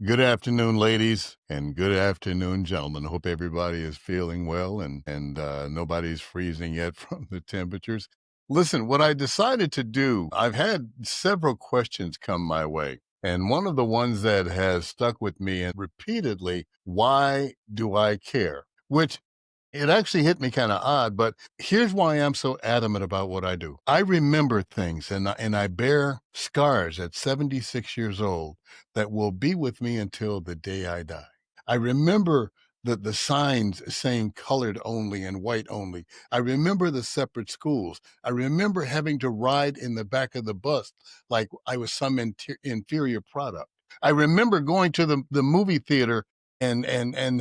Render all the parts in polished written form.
Good afternoon, ladies, and good afternoon, gentlemen. Hope everybody is feeling well and nobody's freezing yet from the temperatures. Listen, what I decided to do, I've had several questions come my way, and one of the ones that has stuck with me and repeatedly, why do I care? Which it actually hit me kind of odd, but here's why I'm so adamant about what I do. I remember things and I bear scars at 76 years old that will be with me until the day I die. I remember the signs saying colored only and white only. I remember the separate schools. I remember having to ride in the back of the bus like I was some inferior product. I remember going to the movie theater and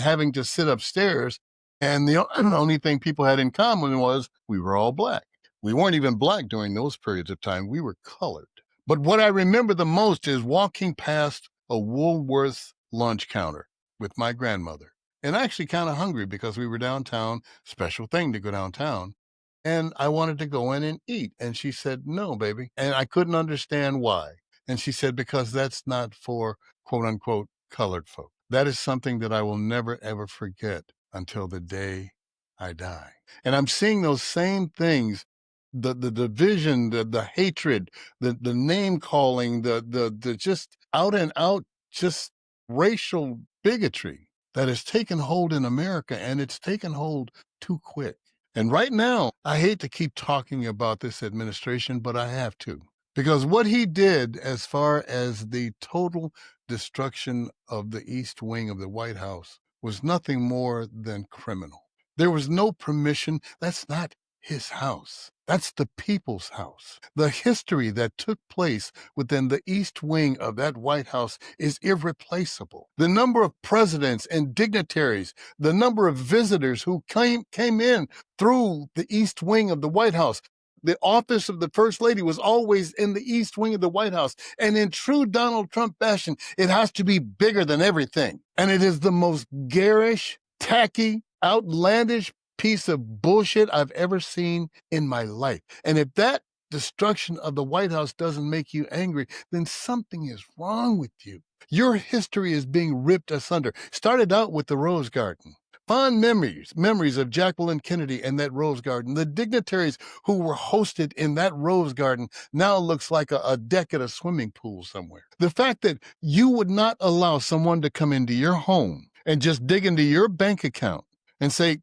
having to sit upstairs, and the only thing people had in common was we were all black. We weren't even black during those periods of time. We were colored. But what I remember the most is walking past a Woolworth lunch counter with my grandmother. And actually kind of hungry because we were downtown, special thing to go downtown. And I wanted to go in and eat. And she said, no, baby. And I couldn't understand why. And she said, because that's not for quote unquote colored folk. That is something that I will never, ever forget until the day I die. And I'm seeing those same things, the division, the hatred, the name calling, the just out and out, just racial bigotry that has taken hold in America, and it's taken hold too quick. And right now, I hate to keep talking about this administration, but I have to. Because what he did as far as the total destruction of the East Wing of the White House was nothing more than criminal. There was no permission. That's not his house. That's the people's house. The history that took place within the East Wing of that White House is irreplaceable. The number of presidents and dignitaries, the number of visitors who came in through the East Wing of the White House. The office of the First Lady was always in the East Wing of the White House. And in true Donald Trump fashion, it has to be bigger than everything. And it is the most garish, tacky, outlandish piece of bullshit I've ever seen in my life. And if that destruction of the White House doesn't make you angry, then something is wrong with you. Your history is being ripped asunder. Started out with the Rose Garden. Fond memories of Jacqueline Kennedy and that Rose Garden. The dignitaries who were hosted in that Rose Garden now looks like a deck at a swimming pool somewhere. The fact that you would not allow someone to come into your home and just dig into your bank account and say,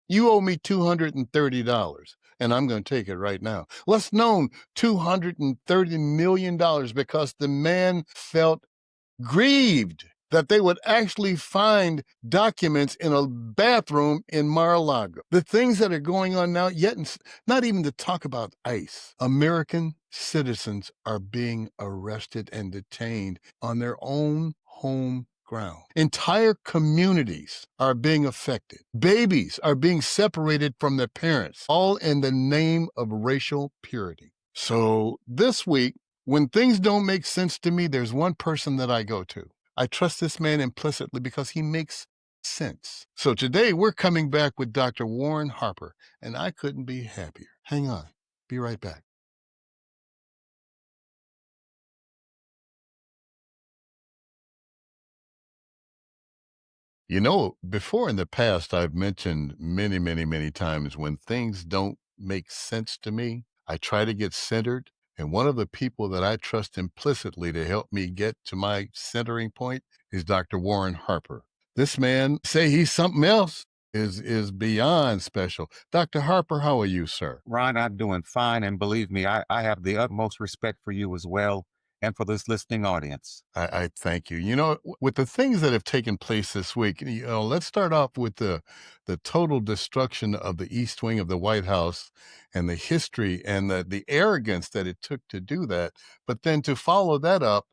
you owe me $230, and I'm going to take it right now. Less known, $230 million, because the man felt grieved that they would actually find documents in a bathroom in Mar-a-Lago. The things that are going on now, yet not even to talk about ICE. American citizens are being arrested and detained on their own home ground. Entire communities are being affected. Babies are being separated from their parents, all in the name of racial purity. So this week, when things don't make sense to me, there's one person that I go to. I trust this man implicitly because he makes sense. So today we're coming back with Dr. Warren Harper, and I couldn't be happier. Hang on. Be right back. You know, before in the past, I've mentioned many, many, many times when things don't make sense to me, I try to get centered. And one of the people that I trust implicitly to help me get to my centering point is Dr. Warren Harper. This man, say he's something else, is beyond special. Dr. Harper, how are you, sir? Ron, I'm doing fine. And believe me, I have the utmost respect for you as well and for this listening audience. I thank you. You know, with the things that have taken place this week, let's start off with the total destruction of the East Wing of the White House and the history and the arrogance that it took to do that. But then to follow that up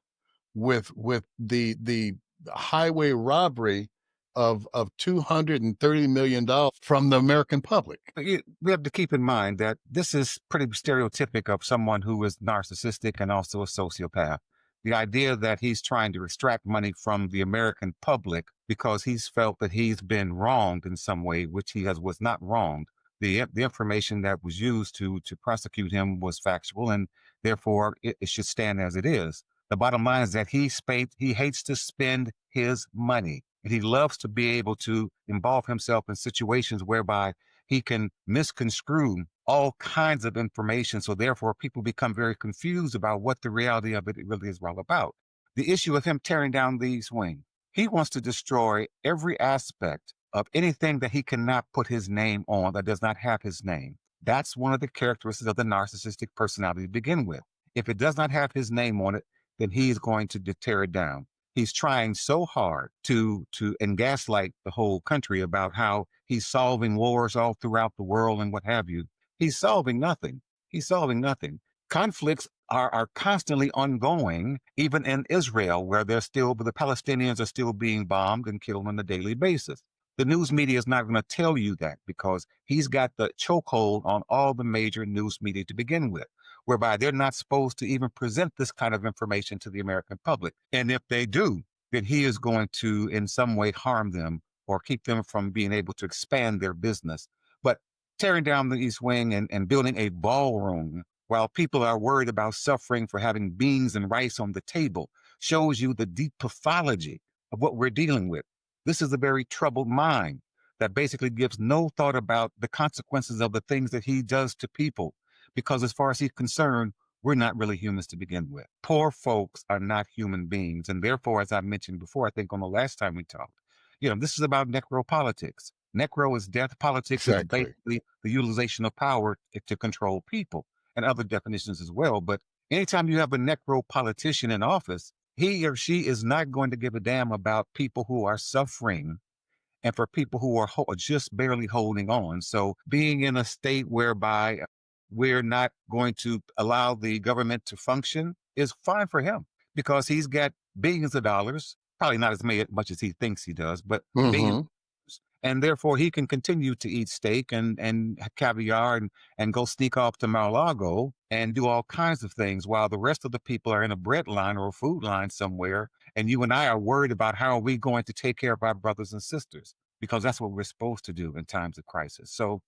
with the highway robbery of $230 million from the American public. We have to keep in mind that this is pretty stereotypic of someone who is narcissistic and also a sociopath. The idea that he's trying to extract money from the American public because he's felt that he's been wronged in some way, which was not wronged. The information that was used to prosecute him was factual, and therefore it should stand as it is. The bottom line is that he hates to spend his money. And he loves to be able to involve himself in situations whereby he can misconstrue all kinds of information. So therefore, people become very confused about what the reality of it really is all about. The issue of him tearing down these wings, he wants to destroy every aspect of anything that he cannot put his name on that does not have his name. That's one of the characteristics of the narcissistic personality to begin with. If it does not have his name on it, then he is going to tear it down. He's trying so hard to and gaslight the whole country about how he's solving wars all throughout the world and what have you. He's solving nothing. He's solving nothing. Conflicts are constantly ongoing, even in Israel, where the Palestinians are still being bombed and killed on a daily basis. The news media is not going to tell you that because he's got the chokehold on all the major news media to begin with, whereby they're not supposed to even present this kind of information to the American public. And if they do, then he is going to in some way harm them or keep them from being able to expand their business. But tearing down the East Wing and building a ballroom while people are worried about suffering for having beans and rice on the table shows you the deep pathology of what we're dealing with. This is a very troubled mind that basically gives no thought about the consequences of the things that he does to people. Because as far as he's concerned, we're not really humans to begin with. Poor folks are not human beings. And therefore, as I mentioned before, I think on the last time we talked, this is about necropolitics. Necro is death. Politics is Exactly. basically the utilization of power to control people and other definitions as well. But anytime you have a necro politician in office, he or she is not going to give a damn about people who are suffering and for people who are just barely holding on. So being in a state whereby we're not going to allow the government to function is fine for him because he's got billions of dollars, probably not as much as he thinks he does, but billions. Hmm. And therefore he can continue to eat steak and caviar and go sneak off to Mar-a-Lago and do all kinds of things while the rest of the people are in a bread line or a food line somewhere. And you and I are worried about how are we going to take care of our brothers and sisters, because that's what we're supposed to do in times of crisis. So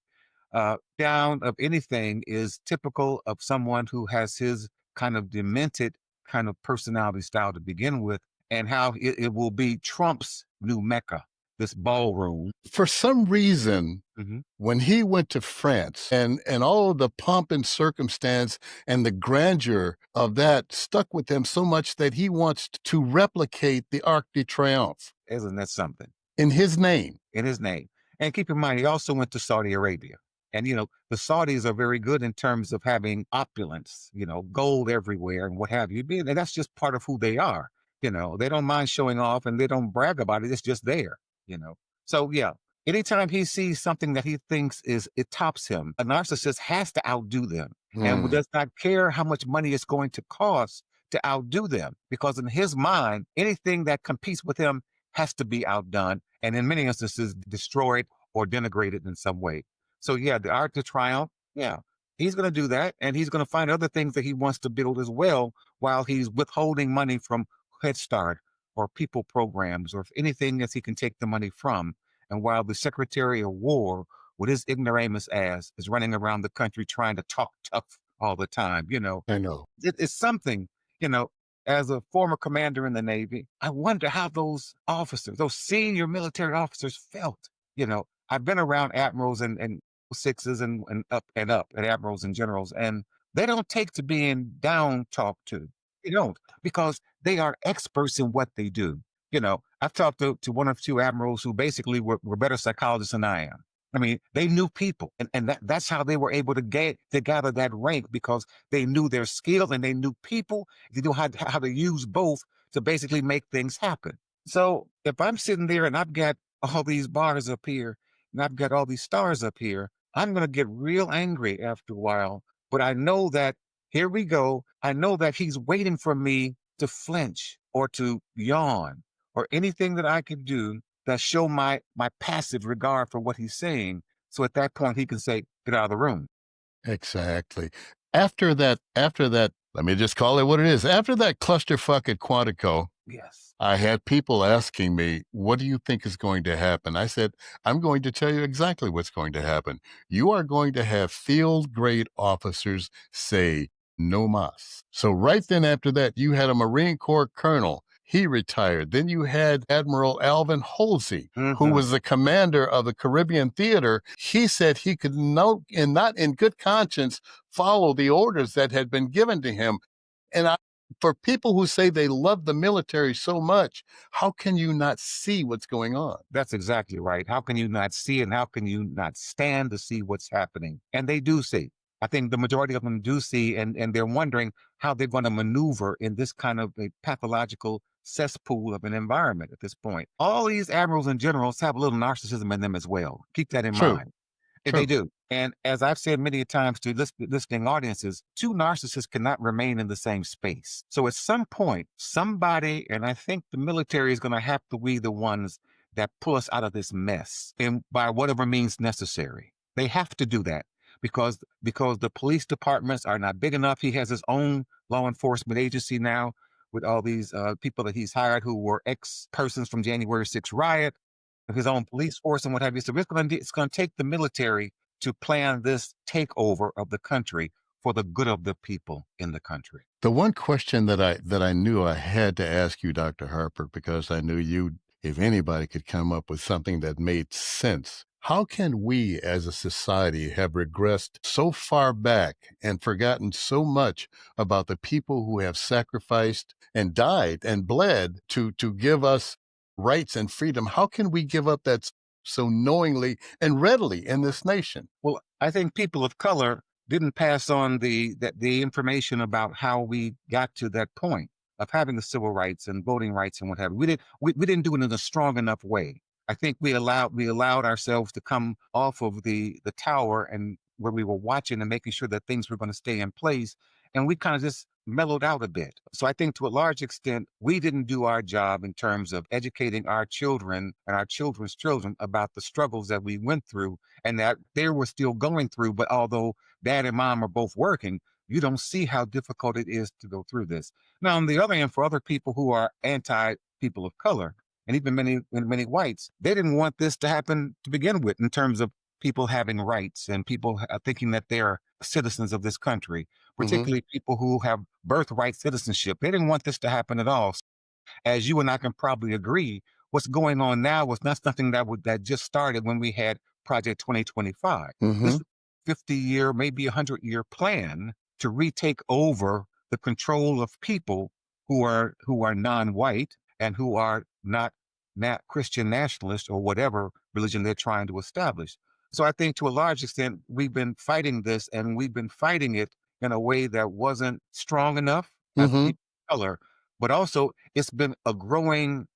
down of anything is typical of someone who has his kind of demented kind of personality style to begin with, and how it will be Trump's new Mecca, this ballroom. For some reason, Mhm. when he went to France and all of the pomp and circumstance and the grandeur of that stuck with him so much that he wants to replicate the Arc de Triomphe Isn't that something? in his name. In his name. And keep in mind, he also went to Saudi Arabia. And, the Saudis are very good in terms of having opulence, gold everywhere and what have you. And that's just part of who they are. They don't mind showing off and they don't brag about it. It's just there, you know. So, yeah, anytime he sees something that he thinks it tops him, a narcissist has to outdo them and Mm. does not care how much money it's going to cost to outdo them. Because in his mind, anything that competes with him has to be outdone and in many instances destroyed or denigrated in some way. So yeah, the art to triumph, yeah, he's going to do that. And he's going to find other things that he wants to build as well while he's withholding money from Head Start or people programs or anything that he can take the money from. And while the Secretary of War, with his ignoramus ass, is running around the country trying to talk tough all the time, I know. it's something, you know, as a former commander in the Navy, I wonder how those officers, those senior military officers felt. I've been around admirals and sixes and up and admirals and generals, and they don't take to being down talked to. They don't, because they are experts in what they do. I've talked to one or two admirals who basically were better psychologists than I am. I mean, they knew people, and that's how they were able to gather that rank, because they knew their skill and they knew people. They knew how to use both to basically make things happen. So if I'm sitting there and I've got all these bars up here and I've got all these stars up here, I'm going to get real angry after a while. But I know that here we go. I know that he's waiting for me to flinch or to yawn or anything that I can do that show my passive regard for what he's saying. So at that point, he can say, "Get out of the room." Exactly. After that, let me just call it what it is. After that clusterfuck at Quantico, Yes. I had people asking me, what do you think is going to happen? I said, I'm going to tell you exactly what's going to happen. You are going to have field grade officers say no mas. So right then after that, you had a Marine Corps colonel. He retired. Then you had Admiral Alvin Halsey, who Hmm. was the commander of the Caribbean Theater. He said he could not in good conscience follow the orders that had been given to him. And for people who say they love the military so much, how can you not see what's going on? That's exactly right. How can you not see and how can you not stand to see what's happening? And they do see. I think the majority of them do see, and they're wondering how they're going to maneuver in this kind of a pathological cesspool of an environment at this point. All these admirals and generals have a little narcissism in them as well. Keep that in True, mind. They true. do. And as I've said many times to listening audiences, two narcissists cannot remain in the same space. So at some point, somebody, and I think the military is going to have to be the ones that pull us out of this mess and by whatever means necessary. They have to do that because the police departments are not big enough. He has his own law enforcement agency now with all these people that he's hired who were ex persons from January 6th riot, his own police force and what have you. So it's going to take the military to plan this takeover of the country for the good of the people in the country. The one question that I knew I had to ask you, Dr. Harper, because I knew you, if anybody could come up with something that made sense. How can we as a society have regressed so far back and forgotten so much about the people who have sacrificed and died and bled to give us rights and freedom? How can we give up that so knowingly and readily in this nation? Well, I think people of color didn't pass on the information about how we got to that point of having the civil rights and voting rights and what have you. We didn't do it in a strong enough way. I think we allowed ourselves to come off of the tower and where we were watching and making sure that things were going to stay in place, and we kind of just mellowed out a bit. So I think to a large extent, we didn't do our job in terms of educating our children and our children's children about the struggles that we went through and that they were still going through. But although dad and mom are both working, you don't see how difficult it is to go through this. Now, on the other hand, for other people who are anti people of color, and even many whites, they didn't want this to happen to begin with in terms of people having rights and people thinking that they're citizens of this country, Hmm. particularly people who have birthright citizenship. They didn't want this to happen at all. As you and I can probably agree, what's going on now was not something that just started when we had Project 2025. This Hmm. is a 50-year, maybe a 100-year plan to retake over the control of people who are non-white and who are not Christian nationalists or whatever religion they're trying to establish. So I think to a large extent we've been fighting this and we've been fighting it in a way that wasn't strong enough as Hmm. people of color, but also it's been a growing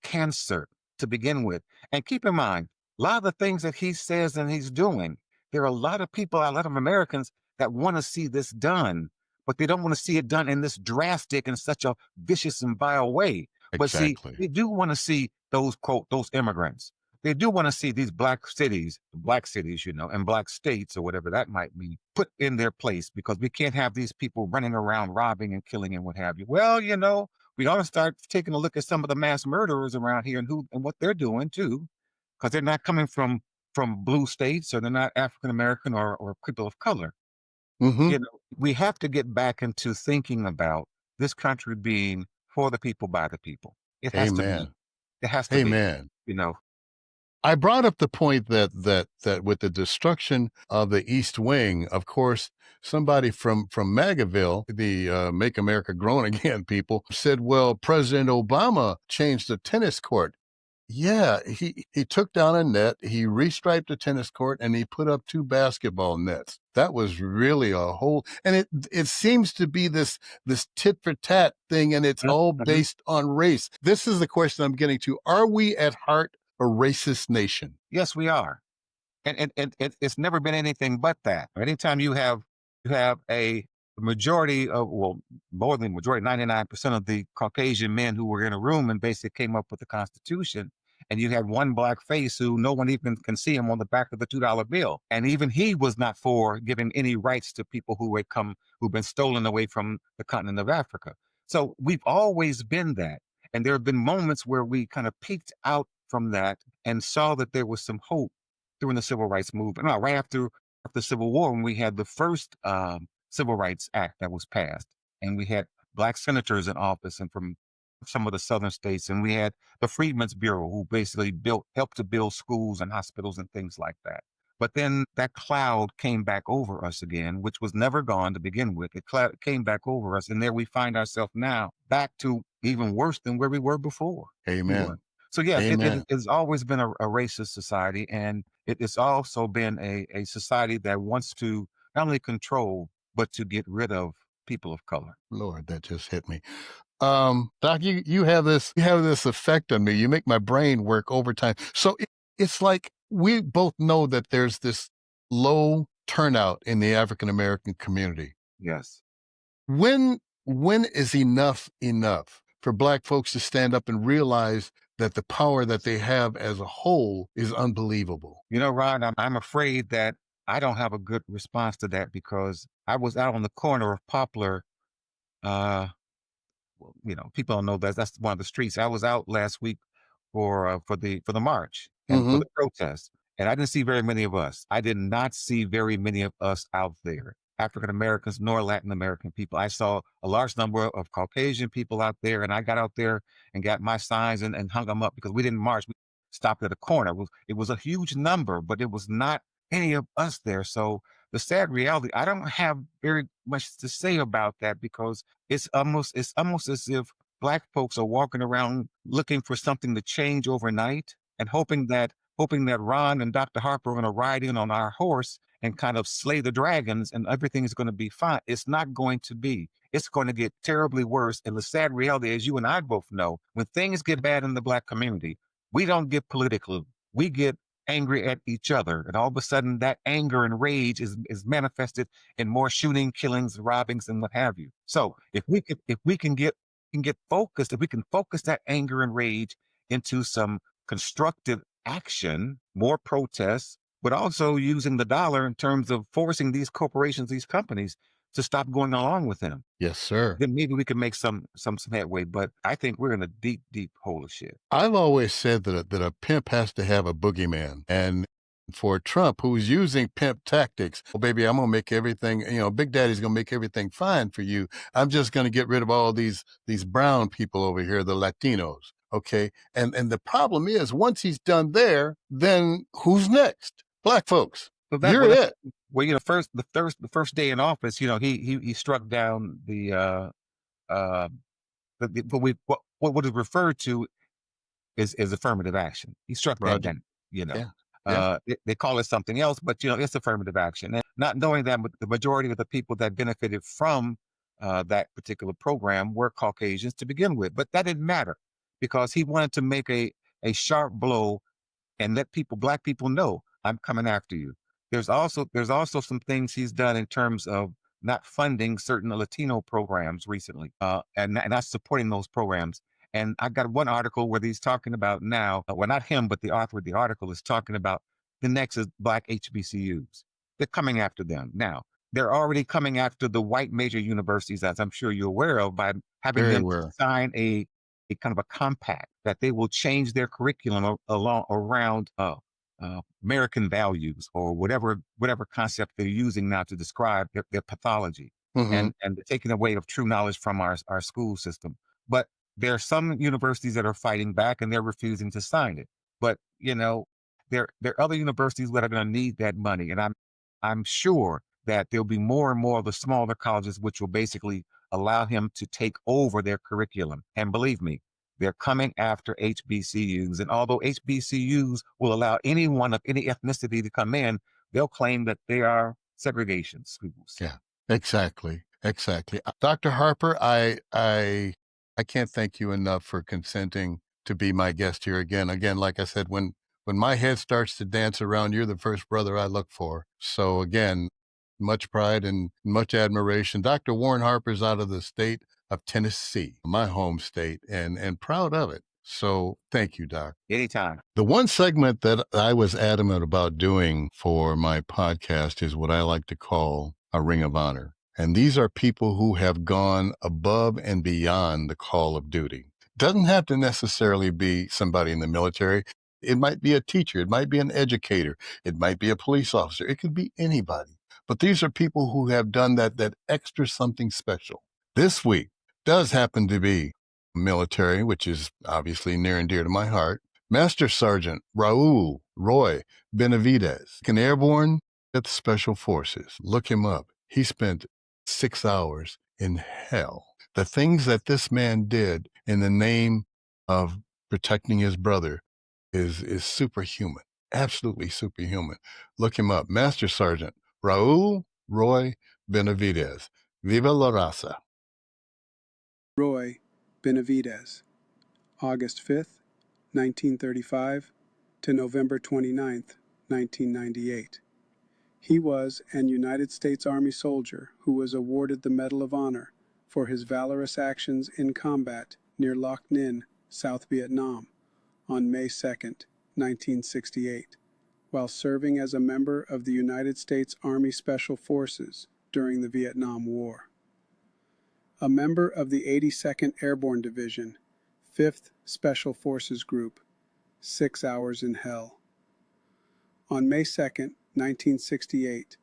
cancer to begin with. And keep in mind, a lot of the things that he says and he's doing, there are a lot of people, a lot of Americans that want to see this done, but they don't want to see it done in this drastic and such a vicious and vile way. But see, Exactly. they do want to see those quote those immigrants. They do want to see these black cities, and black states or whatever that might mean, put in their place because we can't have these people running around robbing and killing and what have you. Well, we ought to start taking a look at some of the mass murderers around here and who and what they're doing too, because they're not coming from blue states or they're not African American or people of color. Hmm. We have to get back into thinking about this country being for the people by the people. It has to be. Amen. It has to be. Amen. You know. I brought up the point that with the destruction of the East Wing, of course, somebody from MAGAville, the Make America Grown Again people, said, "Well, President Obama changed the tennis court." Yeah, he took down a net, he restriped the tennis court, and he put up two basketball nets. That was really a whole, and it seems to be this tit for tat thing, and it's all Mhm. based on race. This is the question I'm getting to: are we at heart a racist nation? Yes, we are. And it's never been anything but that. Anytime you have a majority of, well, more than majority, 99% of the Caucasian men who were in a room and basically came up with the Constitution, and you had one black face who no one even can see him on the back of the $2 bill, and even he was not for giving any rights to people who've been stolen away from the continent of Africa. So we've always been that, and there have been moments where we kind of peeked out from that and saw that there was some hope during the civil rights movement. No, right after the Civil War, when we had the first Civil Rights Act that was passed. And we had black senators in office and from some of the southern states. And we had the Freedmen's Bureau, who basically helped to build schools and hospitals and things like that. But then that cloud came back over us again, which was never gone to begin with. It came back over us. And there we find ourselves now back to even worse than where we were before. We were. Amen. So yes, Amen. it's always been a racist society, and it's also been a society that wants to not only control but to get rid of people of color. Lord, that just hit me. Doc, you have this effect on me. You make my brain work overtime. So it's like we both know that there's this low turnout in the African American community. Yes. When is enough for Black folks to stand up and realize that the power that they have as a whole is unbelievable? You know, Ron, I'm afraid that I don't have a good response to that because I was out on the corner of Poplar. Well, people don't know that that's one of the streets. I was out last week for the march and for Hmm. the protest, and I didn't see very many of us. I did not see very many of us out there, African Americans nor Latin American people. I saw a large number of Caucasian people out there, and I got out there and got my signs and hung them up because we didn't march. We stopped at a corner. It was a huge number, but it was not any of us there. So the sad reality, I don't have very much to say about that because it's almost as if Black folks are walking around looking for something to change overnight and hoping that Ron and Dr. Harper are going to ride in on our horse and kind of slay the dragons and everything is going to be fine. It's not going to be. It's going to get terribly worse. And the sad reality, as you and I both know, when things get bad in the Black community, we don't get political. We get angry at each other. And all of a sudden that anger and rage is manifested in more shooting, killings, robbings, and what have you. So if we can get focused, if we can focus that anger and rage into some constructive action, more protests, but also using the dollar in terms of forcing these corporations, these companies to stop going along with them, Yes, sir. then maybe we can make some headway. But I think we're in a deep, deep hole of shit. I've always said that a pimp has to have a boogeyman. And for Trump, who's using pimp tactics, oh, baby, I'm going to make everything, Big Daddy's going to make everything fine for you. I'm just going to get rid of all these brown people over here, the Latinos. Okay. And the problem is once he's done there, then who's next? Black folks. So that You're well, it. the first day in office, he struck down uh what is referred to is affirmative action. He struck that Roger. down. You know, Yeah. Yeah. they call it something else, but it's affirmative action. And not knowing that the majority of the people that benefited from that particular program were Caucasians to begin with, but that didn't matter because he wanted to make a sharp blow and let Black people know I'm coming after you. There's also some things he's done in terms of not funding certain Latino programs recently, and not supporting those programs. And I got one article where he's talking about now, well, not him, but the author of the article is talking about the next is Black HBCUs. They're coming after them now. They're already coming after the white major universities, as I'm sure you're aware of, by having Very them aware. sign a kind of a compact that they will change their curriculum around American values or whatever concept they're using now to describe their pathology Hmm. and the taking away of true knowledge from our school system. But there are some universities that are fighting back and they're refusing to sign it. But there are other universities that are going to need that money, and I'm sure that there'll be more and more of the smaller colleges which will basically allow him to take over their curriculum. And believe me, they're coming after HBCUs. And although HBCUs will allow anyone of any ethnicity to come in, they'll claim that they are segregation schools. Yeah, exactly. Exactly. Dr. Harper, I can't thank you enough for consenting to be my guest here again. Again, like I said, when my head starts to dance around, you're the first brother I look for. So again, much pride and much admiration. Dr. Warren Harper's out of the state of Tennessee, my home state, and proud of it. So thank you, Doc. Anytime. The one segment that I was adamant about doing for my podcast is what I like to call a ring of honor. And these are people who have gone above and beyond the call of duty. Doesn't have to necessarily be somebody in the military. It might be a teacher. It might be an educator. It might be a police officer. It could be anybody. But these are people who have done that extra something special. This week does happen to be military, which is obviously near and dear to my heart. Master Sergeant Raul Roy Benavidez, an airborne at the Special Forces. Look him up. He spent 6 hours in hell. The things that this man did in the name of protecting his brother is superhuman, absolutely superhuman. Look him up. Master Sergeant Raul Roy Benavidez. Viva la raza. Roy Benavidez, August 5th, 1935 to November 29th, 1998. He was an United States Army soldier who was awarded the Medal of Honor for his valorous actions in combat near Loc Ninh, South Vietnam, on May 2nd, 1968, while serving as a member of the United States Army Special Forces during the Vietnam War. A member of the 82nd Airborne Division, 5th Special Forces Group, 6 hours in hell. On May 2nd, 1968,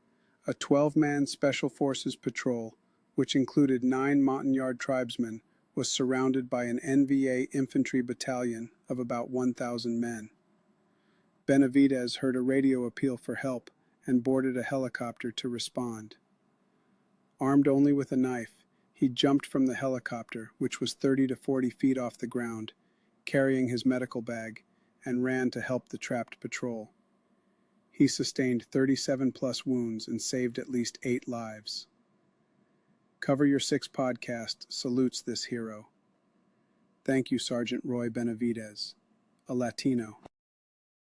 a 12-man Special Forces patrol, which included 9 Montagnard tribesmen, was surrounded by an NVA infantry battalion of about 1,000 men. Benavidez heard a radio appeal for help and boarded a helicopter to respond. Armed only with a knife, he jumped from the helicopter, which was 30 to 40 feet off the ground, carrying his medical bag, and ran to help the trapped patrol. He sustained 37-plus wounds and saved at least 8 lives. Cover Your 6 podcast salutes this hero. Thank you, Sergeant Roy Benavidez, a Latino.